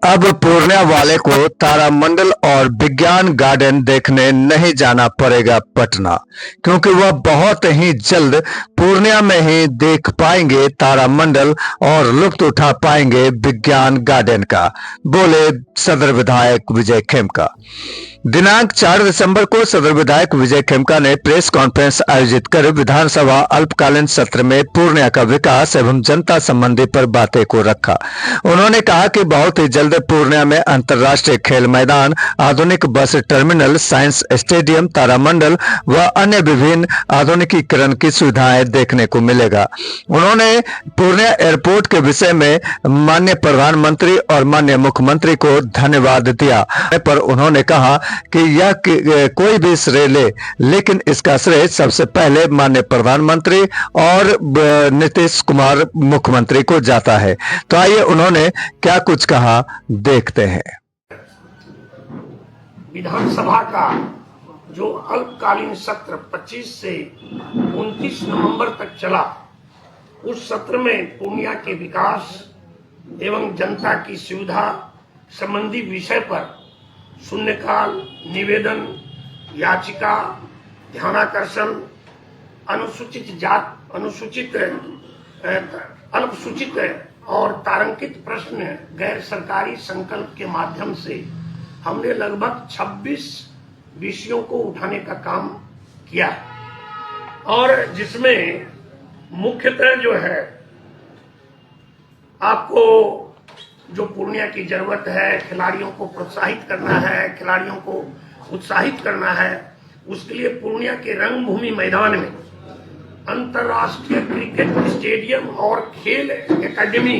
अब पूर्णिया वाले को तारामंडल और विज्ञान गार्डन देखने नहीं जाना पड़ेगा पटना, क्योंकि वह बहुत ही जल्द पूर्णिया में ही देख पाएंगे तारामंडल और लुत्फ उठा पाएंगे विज्ञान गार्डन का, बोले सदर विधायक विजय खेमका। दिनांक 4 दिसंबर को सदर विधायक विजय खेमका ने प्रेस कॉन्फ्रेंस आयोजित कर विधानसभा अल्पकालीन सत्र में पूर्णिया का विकास एवं जनता संबंधी पर बातें को रखा। उन्होंने कहा कि बहुत ही जल्द पूर्णिया में अंतर्राष्ट्रीय खेल मैदान, आधुनिक बस टर्मिनल, साइंस स्टेडियम, तारामंडल व अन्य विभिन्न आधुनिकीकरण की सुविधाएं देखने को मिलेगा। उन्होंने पूर्णिया एयरपोर्ट के विषय में माननीय प्रधानमंत्री और माननीय मुख्यमंत्री को धन्यवाद दिया, पर उन्होंने कहा कि यह कोई भी श्रेय ले, लेकिन इसका श्रेय सबसे पहले माननीय प्रधानमंत्री और नीतीश कुमार मुख्यमंत्री को जाता है। तो आइए उन्होंने क्या कुछ कहा, देखते हैं। विधानसभा का जो अल्पकालीन सत्र 25 से 29 नवंबर तक चला, उस सत्र में पूर्णिया के विकास एवं जनता की सुविधा संबंधी विषय पर शून्यकाल, निवेदन, याचिका, ध्यानाकर्षण, अनुसूचित जात, अल्पसूचित और तारांकित प्रश्न, गैर सरकारी संकल्प के माध्यम से हमने लगभग 26 विषयों को उठाने का काम किया, और जिसमें मुख्यतः जो है आपको जो पूर्णिया की जरूरत है, खिलाड़ियों को प्रोत्साहित करना है, खिलाड़ियों को उत्साहित करना है, उसके लिए पूर्णिया के रंगभूमि मैदान में अंतर्राष्ट्रीय क्रिकेट स्टेडियम और खेल एकेडमी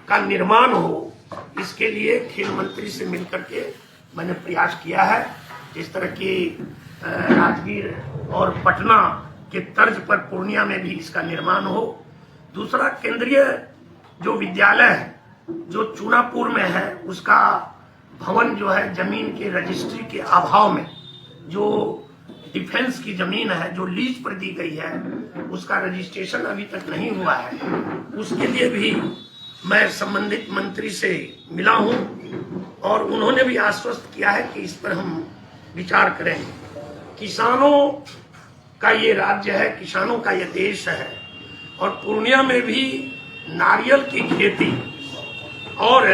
का निर्माण हो, इसके लिए खेल मंत्री से मिलकर के मैंने प्रयास किया है। इस तरह की राजगीर और पटना के तर्ज पर पूर्णिया में भी इसका निर्माण हो। दूसरा, केंद्रीय जो विद्यालय है जो चूनापुर में है, उसका भवन जो है जमीन के रजिस्ट्री के अभाव में, जो डिफेंस की जमीन है जो लीज पर दी गई है, उसका रजिस्ट्रेशन अभी तक नहीं हुआ है। उसके लिए भी मैं संबंधित मंत्री से मिला हूं और उन्होंने भी आश्वस्त किया है कि इस पर हम विचार करेंगे। किसानों का ये राज्य है, किसानों का ये देश है, और पूर्णिया में भी नारियल की खेती और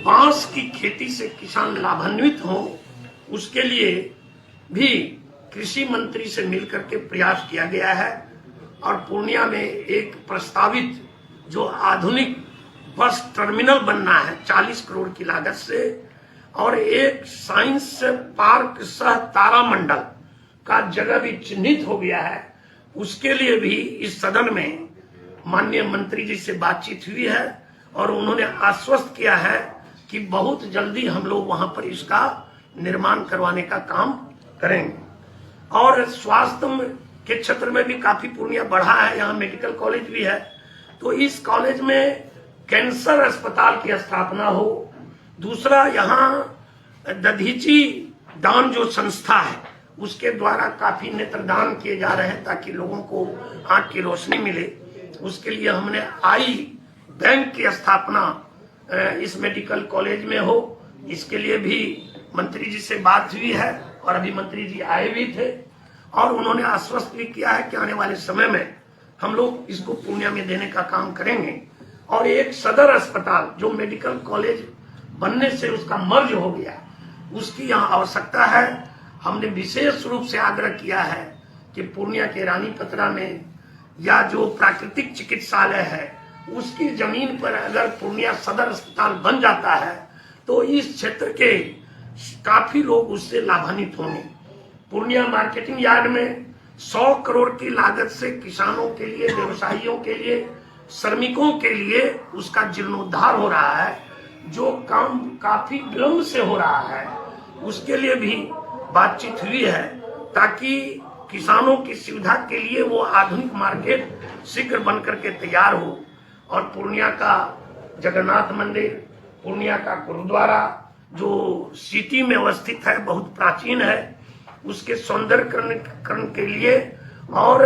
बांस की खेती से किसान लाभान्वित हो, उसके लिए भी कृषि मंत्री से मिलकर के प्रयास किया गया है। और पूर्णिया में एक प्रस्तावित जो आधुनिक बस टर्मिनल बनना है 40 करोड़ की लागत से, और एक साइंस पार्क सह तारामंडल का जगह भी चिन्हित हो गया है, उसके लिए भी इस सदन में माननीय मंत्री जी से बातचीत हुई है और उन्होंने आश्वस्त किया है कि बहुत जल्दी हम लोग वहां पर इसका निर्माण करवाने का काम करेंगे। और स्वास्थ्य के क्षेत्र में भी काफी पूर्णिया बढ़ा है, यहाँ मेडिकल कॉलेज भी है, तो इस कॉलेज में कैंसर अस्पताल की स्थापना हो। दूसरा, यहाँ दधीची दान जो संस्था है उसके द्वारा काफी नेत्रदान किए जा रहे हैं ताकि लोगों को आंख की रोशनी मिले। उसके लिए हमने आई बैंक की स्थापना इस मेडिकल कॉलेज में हो, इसके लिए भी मंत्री जी से बात हुई है और अभी मंत्री जी आए भी थे और उन्होंने आश्वस्त भी किया है कि आने वाले समय में हम लोग इसको पूर्णिया में देने का काम करेंगे। और एक सदर अस्पताल जो मेडिकल कॉलेज बनने से उसका मर्ज हो गया, उसकी यहाँ आवश्यकता है। हमने विशेष रूप से आग्रह किया है कि पूर्णिया के रानी पतरा में या जो प्राकृतिक चिकित्सालय है उसकी जमीन पर अगर पूर्णिया सदर अस्पताल बन जाता है तो इस क्षेत्र के काफी लोग उससे लाभान्वित होंगे। पूर्णिया मार्केटिंग यार्ड में 100 करोड़ की लागत से किसानों के लिए, व्यवसायियों के लिए, श्रमिकों के लिए उसका जीर्णोद्धार हो रहा है, जो काम काफी विलंब से हो रहा है, उसके लिए भी बातचीत हुई है ताकि किसानों की सुविधा के लिए वो आधुनिक मार्केट शीघ्र बनकर के तैयार हो। और पूर्णिया का जगन्नाथ मंदिर, पूर्णिया का गुरुद्वारा जो सिटी में अवस्थित है, बहुत प्राचीन है, उसके सौंदर्यकरण के लिए और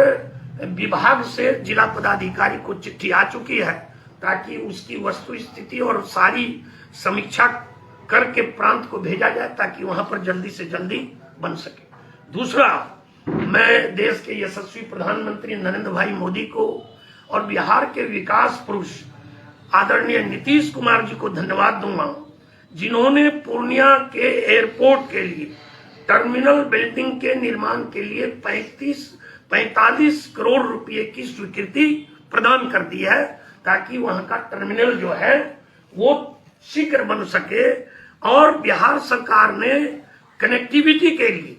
विभाग से जिला पदाधिकारी को चिट्ठी आ चुकी है ताकि उसकी वस्तु स्थिति और सारी समीक्षा करके प्रांत को भेजा जाए ताकि वहां पर जल्दी से जल्दी बन सके। दूसरा, मैं देश के यशस्वी प्रधानमंत्री नरेंद्र भाई मोदी को और बिहार के विकास पुरुष आदरणीय नीतीश कुमार जी को धन्यवाद दूंगा, जिन्होंने पूर्णिया के एयरपोर्ट के लिए टर्मिनल बिल्डिंग के निर्माण के लिए 45 करोड़ रुपए की स्वीकृति प्रदान कर दी है, ताकि वहां का टर्मिनल जो है वो शीघ्र बन सके। और बिहार सरकार ने कनेक्टिविटी के लिए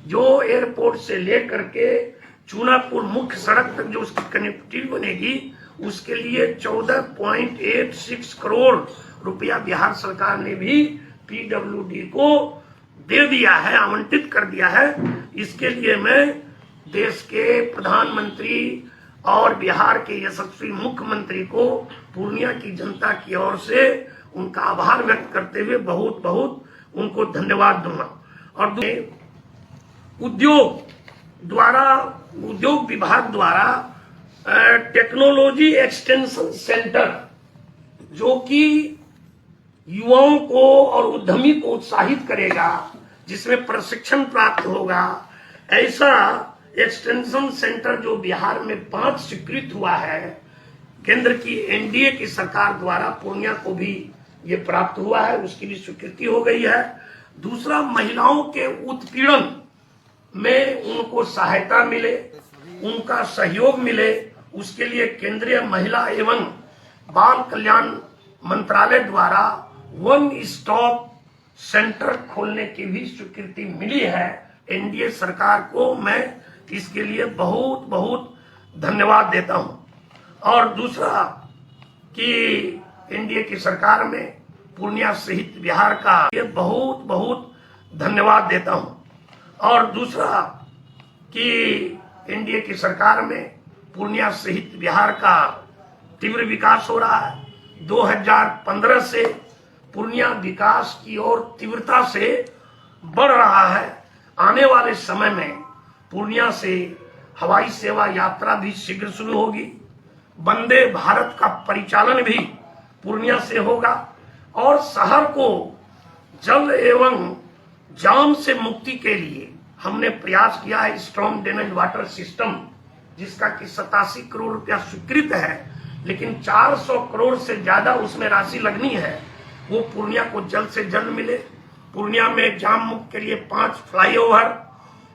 जो एयरपोर्ट से लेकर के चूनापुर मुख्य सड़क तक जो उसकी कनेक्टिविटी बनेगी, उसके लिए 14.86 करोड़ रुपया बिहार सरकार ने भी पीडब्ल्यूडी को दे दिया है, आवंटित कर दिया है। इसके लिए मैं देश के प्रधानमंत्री और बिहार के यशस्वी मुख्यमंत्री को पूर्णिया की जनता की ओर से उनका आभार व्यक्त करते हुए बहुत बहुत उनको धन्यवाद दूंगा। और उद्योग विभाग द्वारा टेक्नोलॉजी एक्सटेंशन सेंटर, जो कि युवाओं को और उद्यमी को उत्साहित करेगा, जिसमें प्रशिक्षण प्राप्त होगा, ऐसा एक्सटेंशन सेंटर जो बिहार में 5 स्वीकृत हुआ है, केंद्र की एनडीए की सरकार द्वारा पूर्णिया को भी ये प्राप्त हुआ है, उसकी भी स्वीकृति हो गई है। दूसरा, महिलाओं के उत्पीड़न में उनको सहायता मिले, उनका सहयोग मिले, उसके लिए केंद्रीय महिला एवं बाल कल्याण मंत्रालय द्वारा वन स्टॉप सेंटर खोलने की भी स्वीकृति मिली है एनडीए सरकार को। मैं इसके लिए बहुत बहुत धन्यवाद देता हूं। और दूसरा कि एनडीए की सरकार में पूर्णिया सहित बिहार का ये बहुत बहुत धन्यवाद देता हूं। और दूसरा कि एनडीए की सरकार में पूर्णिया सहित बिहार का तीव्र विकास हो रहा है। 2015 से पूर्णिया विकास की ओर तीव्रता से बढ़ रहा है। आने वाले समय में पूर्णिया से हवाई सेवा यात्रा भी शीघ्र शुरू होगी। वंदे भारत का परिचालन भी पूर्णिया से होगा और शहर को जल एवं जाम से मुक्ति के लिए हमने प्रयास किया है स्ट्रॉन्ग ड्रेनेज वाटर सिस्टम, जिसका कि 87 करोड़ रुपया स्वीकृत है, लेकिन 400 करोड़ से ज्यादा उसमें राशि लगनी है। वो पूर्णिया को जल्द से जल्द मिले। पूर्णिया में जाम मुक्त के लिए 5 फ्लाईओवर,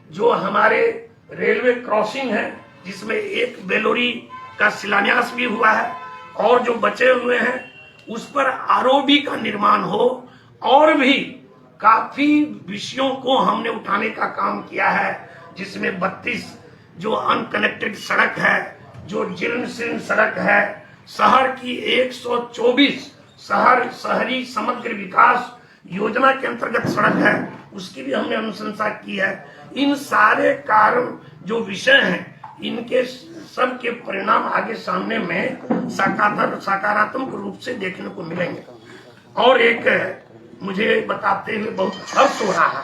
जो हमारे रेलवे क्रॉसिंग है, जिसमें एक बेलोरी का शिलान्यास भी हुआ है, और जो बचे हुए हैं उस पर आरओबी का निर्माण हो। और भी काफी विषयों को हमने उठाने का काम किया है, जिसमें 32 जो अनकनेक्टेड सड़क है, जो जीर्ण शीर्ण सड़क है, शहर की 124 शहरी समग्र विकास योजना के अंतर्गत सड़क है, उसकी भी हमने अनुशंसा की है। इन सारे कारण जो विषय हैं, इनके सब के परिणाम आगे सामने में सकारात्मक रूप से देखने को मिलेंगे। और एक मुझे बताते हुए बहुत हर्ष हो रहा है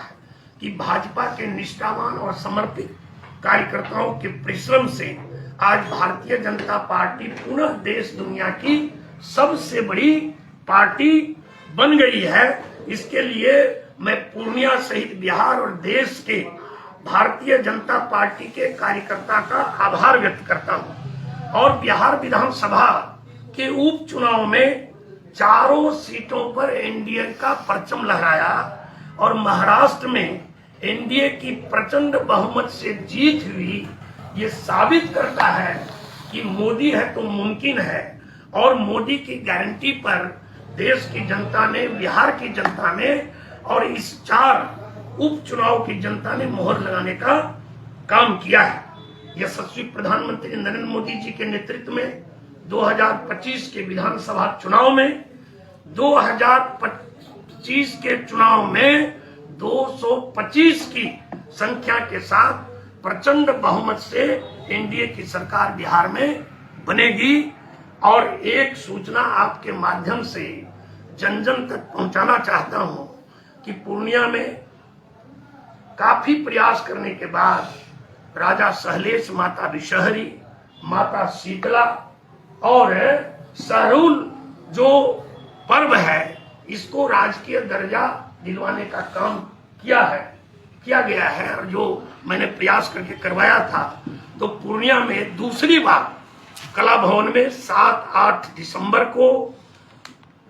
कि भाजपा के निष्ठावान और समर्पित कार्यकर्ताओं के परिश्रम से आज भारतीय जनता पार्टी पुनः देश दुनिया की सबसे बड़ी पार्टी बन गई है। इसके लिए मैं पूर्णिया सहित बिहार और देश के भारतीय जनता पार्टी के कार्यकर्ता का आभार व्यक्त करता हूं। और बिहार विधानसभा के उपचुनाव में चारों सीटों पर एनडीए का परचम लहराया और महाराष्ट्र में एनडीए की प्रचंड बहुमत से जीत हुई। ये साबित करता है कि मोदी है तो मुमकिन है, और मोदी की गारंटी पर देश की जनता ने, बिहार की जनता ने और इस 4 उपचुनाव की जनता ने मोहर लगाने का काम किया है। यशस्वी प्रधानमंत्री नरेंद्र मोदी जी के नेतृत्व में 2025 के विधानसभा चुनाव में 2025 के चुनाव में 225 की संख्या के साथ प्रचंड बहुमत से एनडीए की सरकार बिहार में बनेगी। और एक सूचना आपके माध्यम से जन जन तक पहुंचाना चाहता हूं कि पूर्णिया में काफी प्रयास करने के बाद राजा सहलेश, माता विषहरी, माता शीतला और सहरुल जो पर्व है, इसको राजकीय दर्जा दिलवाने का काम किया गया है। और जो मैंने प्रयास करके करवाया था, तो पूर्णिया में दूसरी बार कला भवन में 7-8 दिसंबर को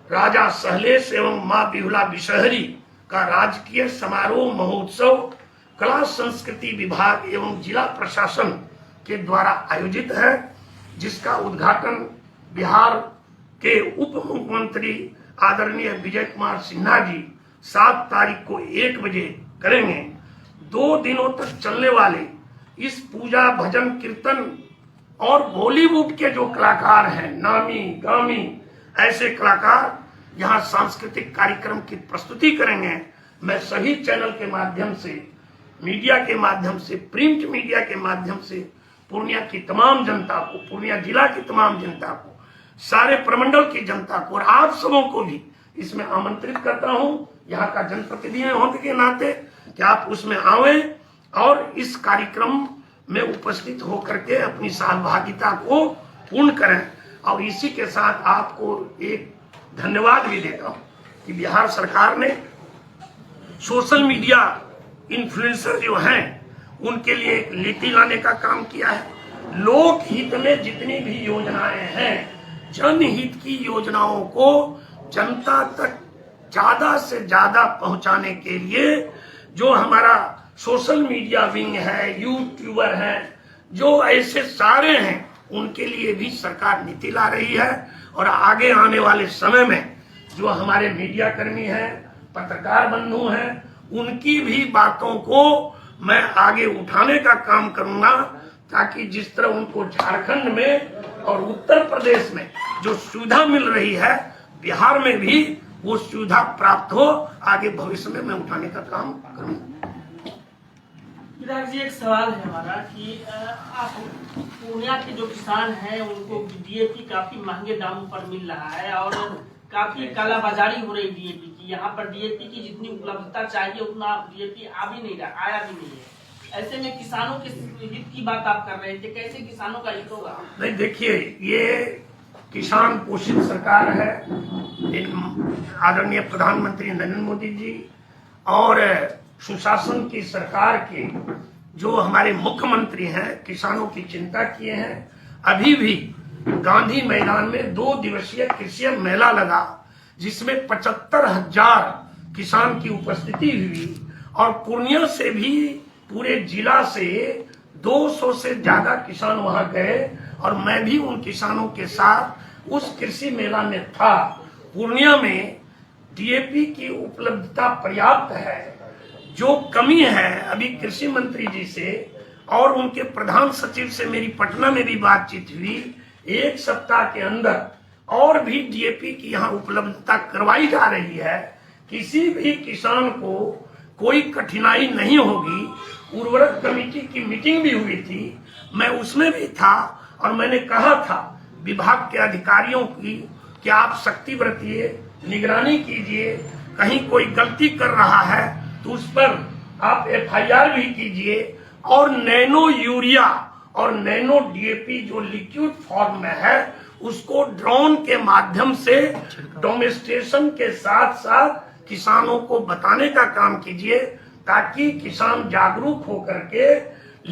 राजा सहलेश एवं मां बिहुला विषहरी का राजकीय समारोह महोत्सव कला संस्कृति विभाग एवं जिला प्रशासन के द्वारा आयोजित है, जिसका उद्घाटन बिहार के उप मुख्यमंत्री आदरणीय विजय कुमार सिन्हा जी 7 तारीख को 1 बजे करेंगे। 2 दिनों तक चलने वाले इस पूजा भजन कीर्तन और बॉलीवुड के जो कलाकार हैं, नामी गामी ऐसे कलाकार यहाँ सांस्कृतिक कार्यक्रम की प्रस्तुति करेंगे। मैं सभी चैनल के माध्यम से, मीडिया के माध्यम से, प्रिंट मीडिया के माध्यम से पूर्णिया की तमाम जनता को, पूर्णिया जिला की तमाम जनता को, सारे प्रमंडल की जनता को और आप सबों को भी इसमें आमंत्रित करता हूं, यहाँ का जनप्रतिनिधि होने के नाते, कि आप उसमें आवे और इस कार्यक्रम में उपस्थित होकर के अपनी सहभागिता को पूर्ण करें। और इसी के साथ आपको एक धन्यवाद भी देता हूं कि बिहार सरकार ने सोशल मीडिया इन्फ्लुएंसर जो हैं उनके लिए एक नीति लाने का काम किया है। लोक हित में जितनी भी योजनाएं हैं, जनहित की योजनाओं को जनता तक ज्यादा से ज्यादा पहुंचाने के लिए जो हमारा सोशल मीडिया विंग है, यूट्यूबर हैं, जो ऐसे सारे हैं, उनके लिए भी सरकार नीति ला रही है। और आगे आने वाले समय में जो हमारे मीडिया कर्मी हैं, पत्रकार बंधु हैं, उनकी भी बातों को मैं आगे उठाने का काम करूंगा, ताकि जिस तरह उनको झारखंड में और उत्तर प्रदेश में जो सुविधा मिल रही है, बिहार में भी वो सुविधा प्राप्त हो। आगे भविष्य में मैं उठाने का काम करूंगा। विधायक जी, एक सवाल है हमारा कि आप पूर्णिया के जो किसान हैं उनको डीएपी काफी महंगे दामों पर मिल रहा है और काफी कालाबाजारी हो रही डीएपी की। यहाँ पर डीएपी की जितनी उपलब्धता चाहिए उतना डीएपी आया भी नहीं है। ऐसे में किसानों के हित की बात आप कर रहे थे, कैसे किसानों का हित होगा? नहीं, देखिए, ये किसान पोषित सरकार है। आदरणीय प्रधानमंत्री नरेंद्र मोदी जी और सुशासन की सरकार के जो हमारे मुख्यमंत्री हैं, किसानों की चिंता किए हैं। अभी भी गांधी मैदान में 2 दिवसीय कृषि मेला लगा, जिसमें 75,000 किसान की उपस्थिति हुई और पूर्णिया से भी पूरे जिला से 200 से ज्यादा किसान वहां गए और मैं भी उन किसानों के साथ उस कृषि मेला में था। पूर्णिया में डीएपी की उपलब्धता पर्याप्त है। जो कमी है, अभी कृषि मंत्री जी से और उनके प्रधान सचिव से मेरी पटना में भी बातचीत हुई, 1 सप्ताह के अंदर और भी डीएपी की यहाँ उपलब्धता करवाई जा रही है। किसी भी किसान को कोई कठिनाई नहीं होगी। उर्वरक कमेटी की मीटिंग भी हुई थी, मैं उसमें भी था और मैंने कहा था विभाग के अधिकारियों की कि आप सख्ती बरतिए, निगरानी कीजिए, कहीं कोई गलती कर रहा है तो उस पर आप एफआईआर भी कीजिए। और नैनो यूरिया और नैनो डीएपी जो लिक्विड फॉर्म में है, उसको ड्रोन के माध्यम से डोमेस्टेशन के साथ साथ किसानों को बताने का काम कीजिए, ताकि किसान जागरूक होकर के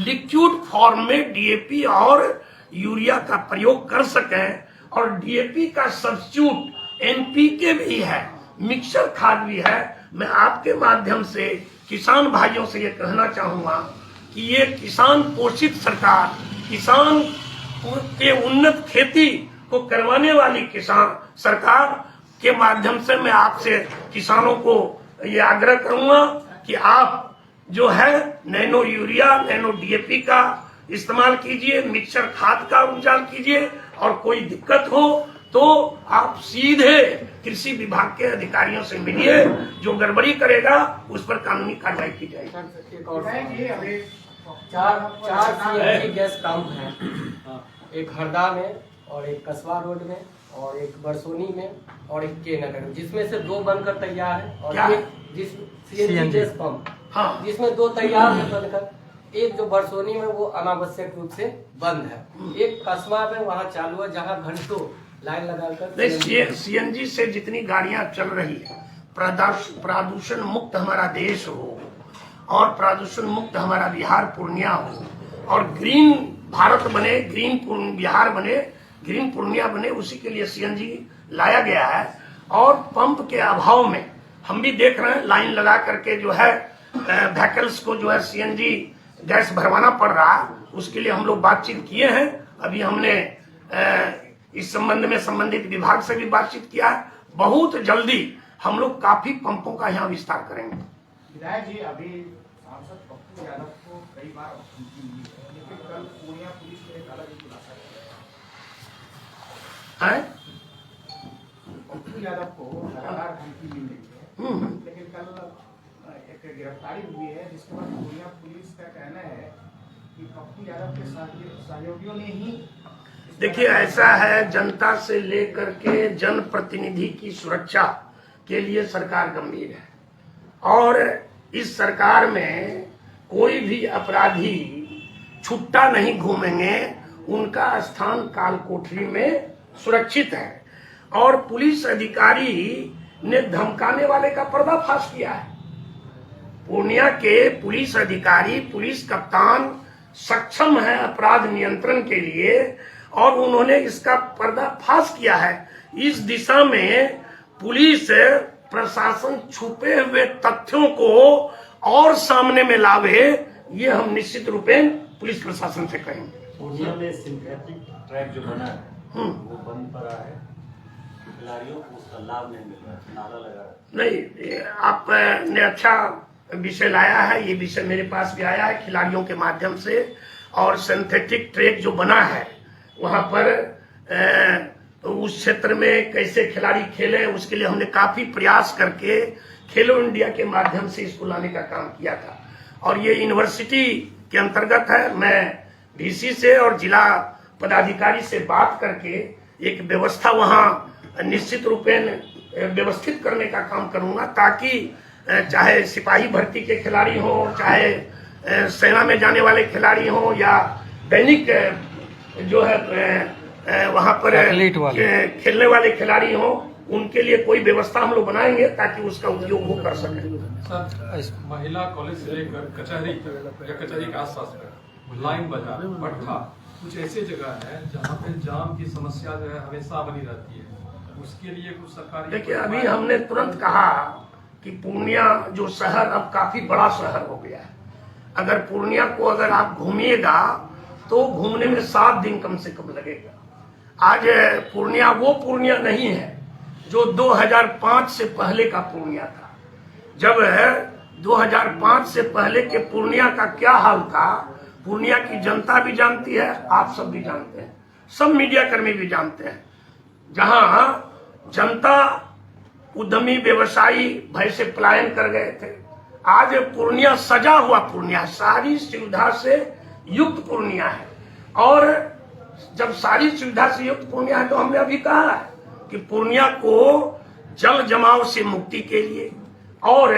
लिक्विड फॉर्म में डीएपी और यूरिया का प्रयोग कर सकें। और डीएपी का सब्स्टिट्यूट एनपीके भी है, मिक्सर खाद भी है। मैं आपके माध्यम से किसान भाइयों से ये कहना चाहूंगा कि ये किसान पोषित सरकार, किसान के उन्नत खेती को करवाने वाली किसान सरकार के माध्यम से मैं आपसे किसानों को ये आग्रह करूंगा कि आप जो है नैनो यूरिया, नैनो डीएपी का इस्तेमाल कीजिए, मिक्सर खाद का उपचार कीजिए और कोई दिक्कत हो तो आप सीधे कृषि विभाग के अधिकारियों से मिलिए। जो गड़बड़ी करेगा उस पर कानूनी कार्रवाई की जाएगी। 4 सीएनजी गैस पंप हैं, एक हरदा में और एक कसबा रोड में और एक बरसोनी में और एक के नगर में, जिसमें से 2 बनकर तैयार है और एक जिस सीएनजी गैस पंप, हाँ, जिसमें 2 तैयार है बनकर। एक जो बरसोनी में वो अनावश्यक रूप से बंद है, एक कस्बा में वहाँ चालू है, जहाँ घंटों लाइन लगाकर नहीं, सीएनजी से जितनी गाड़ियां चल रही है, प्रदूषण मुक्त हमारा देश हो और प्रदूषण मुक्त हमारा बिहार पूर्णिया हो और ग्रीन भारत बने, ग्रीन बिहार बने, ग्रीन पूर्णिया बने, उसी के लिए सीएनजी लाया गया है। और पंप के अभाव में हम भी देख रहे हैं लाइन लगा करके जो है व्हीकल्स को जो है सीएनजी गैस भरवाना पड़ रहा है। उसके लिए हम लोग बातचीत किए हैं। अभी हमने इस संबंध में संबंधित विभाग से भी बातचीत किया है। बहुत जल्दी हम लोग काफी पंपों का यहाँ विस्तार करेंगे। विधायक जी, अभी सांसद पप्पू यादव को कई बार धमकी मिली है, लेकिन कल पूर्णिया पुलिस ने एक अलग खुलासा किया है। पप्पू यादव को लगातार धमकी मिल रही है, लेकिन कल एक गिरफ्तारी हुई है, जिसके बाद पूर्णिया पुलिस का कहना है कि पप्पू यादव के सहयोगियों ने ही। देखिए, ऐसा है, जनता से लेकर के जनप्रतिनिधि की सुरक्षा के लिए सरकार गंभीर है और इस सरकार में कोई भी अपराधी छुट्टा नहीं घूमेंगे। उनका स्थान काल कोठरी में सुरक्षित है और पुलिस अधिकारी ने धमकाने वाले का पर्दाफाश किया है। पूर्णिया के पुलिस अधिकारी, पुलिस कप्तान सक्षम है अपराध नियंत्रण के लिए और उन्होंने इसका पर्दाफाश किया है। इस दिशा में पुलिस प्रशासन छुपे हुए तथ्यों को और सामने में लावे, ये हम निश्चित रूपेण पुलिस प्रशासन से कहेंगे। पूर्णिया में सिंथेटिक ट्रैक जो बना है वो बंद पड़ा है, खिलाड़ियों को उसका लाभ नहीं मिल रहा है, नारा लगा रहा है। नहीं, आपने अच्छा विषय लाया है। ये विषय मेरे पास भी आया है खिलाड़ियों के माध्यम से। और सिंथेटिक ट्रैक जो बना है वहां पर उस क्षेत्र में कैसे खिलाड़ी खेले, उसके लिए हमने काफी प्रयास करके खेलो इंडिया के माध्यम से इसको लाने का काम किया था। और ये यूनिवर्सिटी के अंतर्गत है। मैं डीसी से और जिला पदाधिकारी से बात करके एक व्यवस्था वहां निश्चित रूपेण व्यवस्थित करने का काम करूंगा, ताकि चाहे सिपाही भर्ती के खिलाड़ी हो, चाहे सेना में जाने वाले खिलाड़ी हो या दैनिक जो है वहां पर खेलने वाले खिलाड़ी हो, उनके लिए कोई व्यवस्था हम लोग बनाएंगे ताकि उसका उपयोग वो कर सके। सर, इस महिला कॉलेज से लेकर कचहरी या कचहरी के आसपास में लाइन बाजार, पट्टा, कुछ ऐसी जगह है जहाँ पे जाम की समस्या जो है हमेशा बनी रहती है। उसके लिए कुछ सरकारी, देखिए, अभी हमने तुरंत कहा कि पूर्णिया जो शहर अब काफी बड़ा शहर हो गया है। अगर पूर्णिया को अगर आप घूमिएगा तो घूमने में 7 दिन कम से कम लगेगा। आज पूर्णिया वो पूर्णिया नहीं है जो 2005 से पहले का पूर्णिया था। जब 2005 से पहले के पूर्णिया का क्या हाल था, पूर्णिया की जनता भी जानती है, आप सब भी जानते हैं, सब मीडिया कर्मी भी जानते हैं। जहां जनता, उद्यमी, व्यवसायी भय से पलायन कर गए थे, आज पूर्णिया सजा हुआ पूर्णिया, सारी सुविधा से युक्त पूर्णिया है। और जब सारी सुविधा से युक्त पूर्णिया है तो हमने अभी कहा है कि पूर्णिया को जल जमाव से मुक्ति के लिए और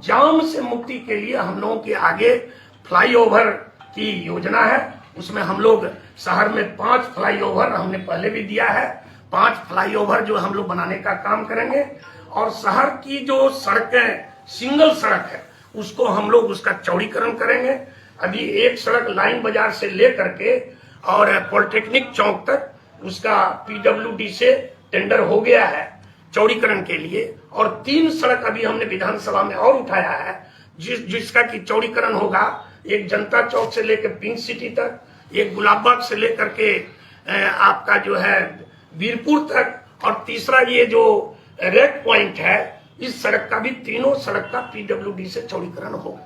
जाम से मुक्ति के लिए हम लोगों के आगे फ्लाईओवर की योजना है। उसमें हम लोग शहर में 5 फ्लाईओवर हमने पहले भी दिया है, 5 फ्लाईओवर जो हम लोग बनाने का काम करेंगे। और शहर की जो सड़कें सिंगल सड़क है उसको हम लोग उसका चौड़ीकरण करेंगे। अभी एक सड़क लाइन बाजार से लेकर के और पॉलिटेक्निक चौक तक उसका पीडब्ल्यूडी से टेंडर हो गया है चौड़ीकरण के लिए। और 3 सड़क अभी हमने विधानसभा में और उठाया है जिसका की चौड़ीकरण होगा। एक जनता चौक से लेकर पिंक सिटी तक, एक गुलाबबाग से लेकर के आपका जो है वीरपुर तक, और तीसरा ये जो रेड पॉइंट है, इस सड़क का भी, तीनों सड़क का पीडब्ल्यूडी से चौड़ीकरण होगा।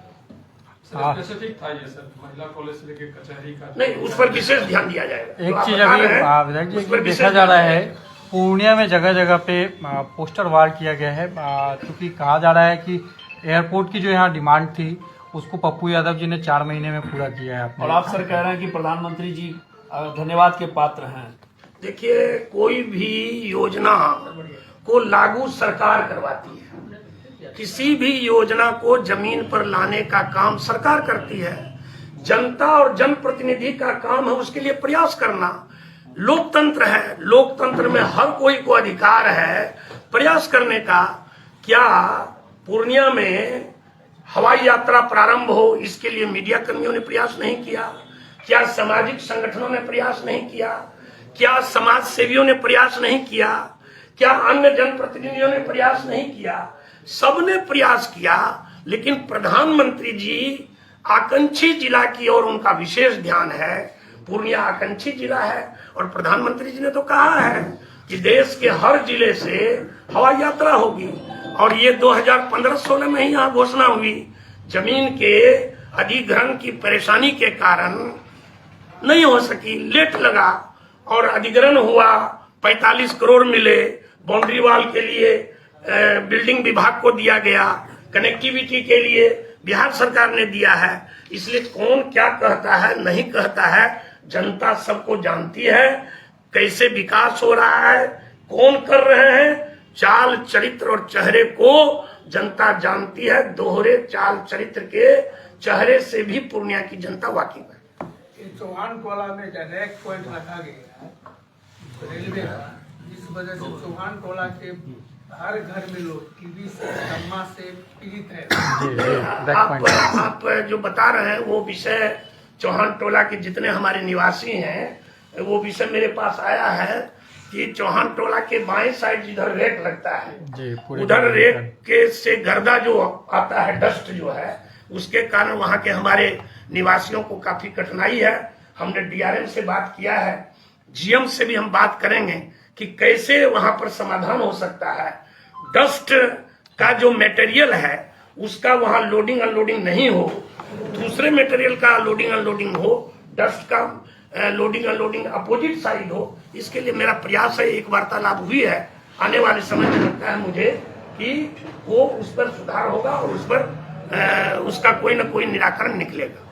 स्पेसिफिक था ये सर, महिला कॉलेज से लेकर कचहरी का नहीं, उस पर विशेष ध्यान दिया जाएगा। एक चीज अभी विधायक जी देखा जा रहा है, पूर्णिया में जगह जगह पे पोस्टर वार किया गया है, क्योंकि कहा जा रहा है कि एयरपोर्ट की जो यहाँ डिमांड थी उसको पप्पू यादव जी ने 4 महीने में पूरा किया है। और आप सर कह रहे हैं कि प्रधानमंत्री जी धन्यवाद के पात्र हैं। देखिए, कोई भी योजना को लागू सरकार करवाती है। किसी भी योजना को जमीन पर लाने का काम सरकार करती है। जनता और जनप्रतिनिधि का काम है उसके लिए प्रयास करना। लोकतंत्र है, लोकतंत्र में हर कोई को अधिकार है प्रयास करने का। क्या पूर्णिया में हवाई यात्रा प्रारंभ हो, इसके लिए मीडिया कर्मियों ने प्रयास नहीं किया? क्या सामाजिक संगठनों ने प्रयास नहीं किया? क्या समाज सेवियों ने प्रयास नहीं किया? क्या अन्य जनप्रतिनिधियों ने प्रयास नहीं किया? सबने प्रयास किया, लेकिन प्रधानमंत्री जी आकांक्षी जिला की ओर उनका विशेष ध्यान है। पूर्णिया आकांक्षी जिला है और प्रधानमंत्री जी ने तो कहा है कि देश के हर जिले से हवाई यात्रा होगी, और ये 2015-16 में ही यहाँ घोषणा हुई। जमीन के अधिग्रहण की परेशानी के कारण नहीं हो सकी, लेट लगा, और अधिग्रहण हुआ, 45 करोड़ मिले, बाउंड्री वॉल के लिए बिल्डिंग विभाग को दिया गया, कनेक्टिविटी के लिए बिहार सरकार ने दिया है। इसलिए कौन क्या कहता है नहीं कहता है, जनता सबको जानती है कैसे विकास हो रहा है, कौन कर रहे हैं। चाल चरित्र और चेहरे को जनता जानती है। दोहरे चाल चरित्र के चेहरे से भी पूर्णिया की जनता वाकिफ है। चौहान टोला में रैक पॉइंट रखा गया है रेलवे का, इस वजह से चौहान टोला के हर घर में लोग टीबी से दमा से पीड़ित है। आप जो बता रहे हैं वो विषय चौहान टोला के जितने हमारे निवासी हैं, वो विषय मेरे पास आया है कि चौहान टोला के बाएं साइड जिधर रेक लगता है, उधर रेक के से गर्दा जो आता है, डस्ट जो है, उसके कारण वहां के हमारे निवासियों को काफी कठिनाई है। हमने डीआरएम से बात किया है, जीएम से भी हम बात करेंगे कि कैसे वहां पर समाधान हो सकता है। डस्ट का जो मटेरियल है उसका वहां लोडिंग अनलोडिंग नहीं हो, दूसरे मटेरियल का लोडिंग अनलोडिंग हो, डस्ट का लोडिंग अनलोडिंग अपोजिट साइड हो। इसके लिए मेरा प्रयास है, एक वार्तालाप हुई है, आने वाले समय में लगता है मुझे कि वो उस पर सुधार होगा और उस पर उसका कोई ना कोई निराकरण निकलेगा।